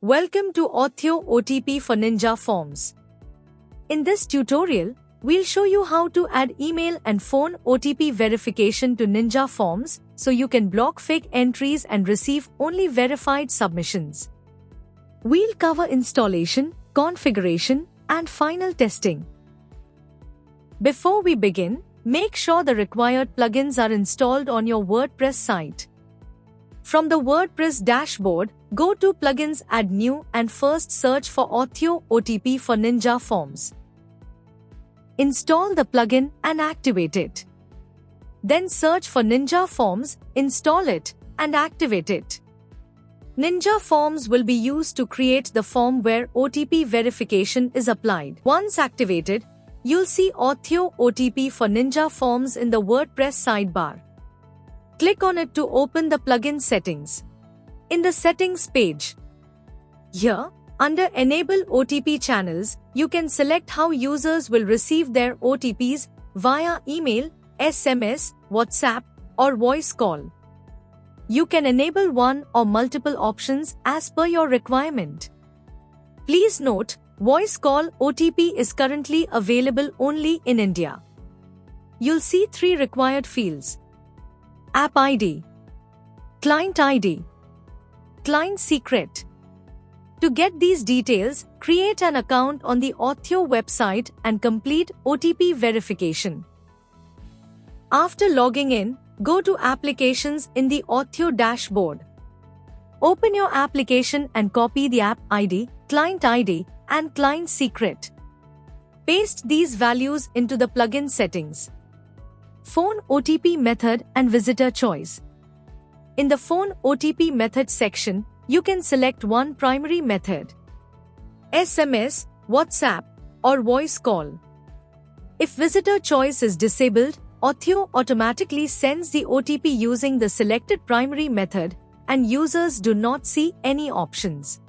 Welcome to Authio OTP for Ninja Forms. In this tutorial, we'll show you how to add email and phone OTP verification to Ninja Forms so you can block fake entries and receive only verified submissions. We'll cover installation, configuration, and final testing. Before we begin, make sure the required plugins are installed on your WordPress site. From the WordPress dashboard, go to Plugins, Add New, and first search for Authio OTP for Ninja Forms. Install the plugin and activate it. Then search for Ninja Forms, install it, and activate it. Ninja Forms will be used to create the form where OTP verification is applied. Once activated, you'll see Authio OTP for Ninja Forms in the WordPress sidebar. Click on it to open the plugin settings. In the settings page, here, under Enable OTP Channels, you can select how users will receive their OTPs via email, SMS, WhatsApp, or voice call. You can enable one or multiple options as per your requirement. Please note, voice call OTP is currently available only in India. You'll see three required fields: App ID, Client ID, Client Secret. To get these details, create an account on the Authio website and complete OTP verification. After logging in, go to Applications in the Authio dashboard. Open your application and copy the App ID, Client ID, and Client Secret. Paste these values into the plugin settings. Phone OTP method and visitor choice. In the phone OTP method section, you can select one primary method: SMS, WhatsApp, or voice call. If visitor choice is disabled, Authio automatically sends the OTP using the selected primary method, and users do not see any options.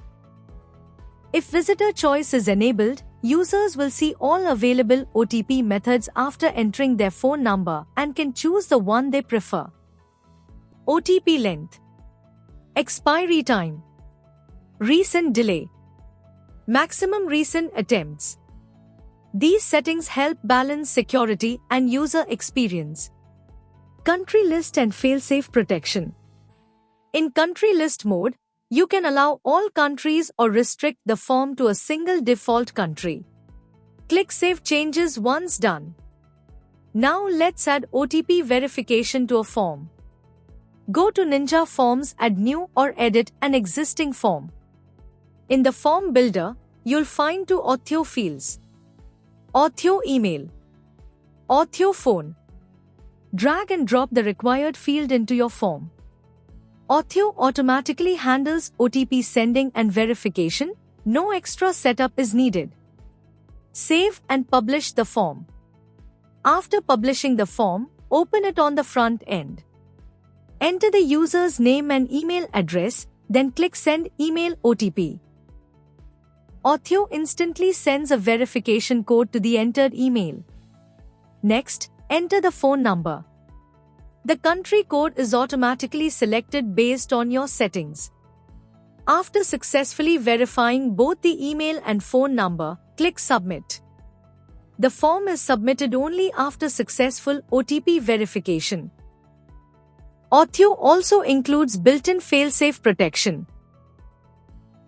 If visitor choice is enabled, users will see all available OTP methods after entering their phone number and can choose the one they prefer. OTP length, expiry time, recent delay, maximum recent attempts. These settings help balance security and user experience. Country list and fail-safe protection. In country list mode, you can allow all countries or restrict the form to a single default country. Click Save Changes once done. Now let's add OTP verification to a form. Go to Ninja Forms, Add New, or edit an existing form. In the form builder, you'll find two Authio fields: Authio Email, Authio Phone. Drag and drop the required field into your form. Authio automatically handles OTP sending and verification. No extra setup is needed. Save and publish the form. After publishing the form, open it on the front end. Enter the user's name and email address, then click Send Email OTP. Authio instantly sends a verification code to the entered email. Next, enter the phone number. The country code is automatically selected based on your settings. After successfully verifying both the email and phone number, click Submit. The form is submitted only after successful OTP verification. Authio also includes built-in fail-safe protection.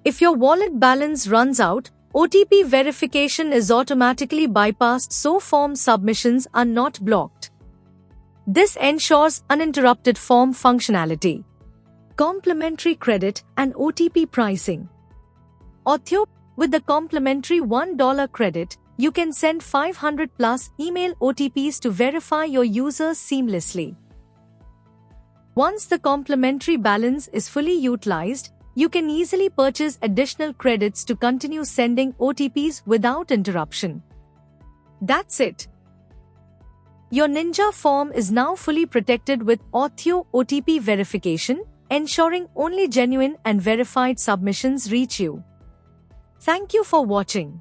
If your wallet balance runs out, OTP verification is automatically bypassed so form submissions are not blocked. This ensures uninterrupted form functionality. Complimentary credit and OTP pricing. Authio, with the complimentary $1 credit, you can send 500 plus email OTPs to verify your users seamlessly. Once the complimentary balance is fully utilized, you can easily purchase additional credits to continue sending OTPs without interruption. That's it. Your Ninja form is now fully protected with Authio OTP verification, ensuring only genuine and verified submissions reach you. Thank you for watching.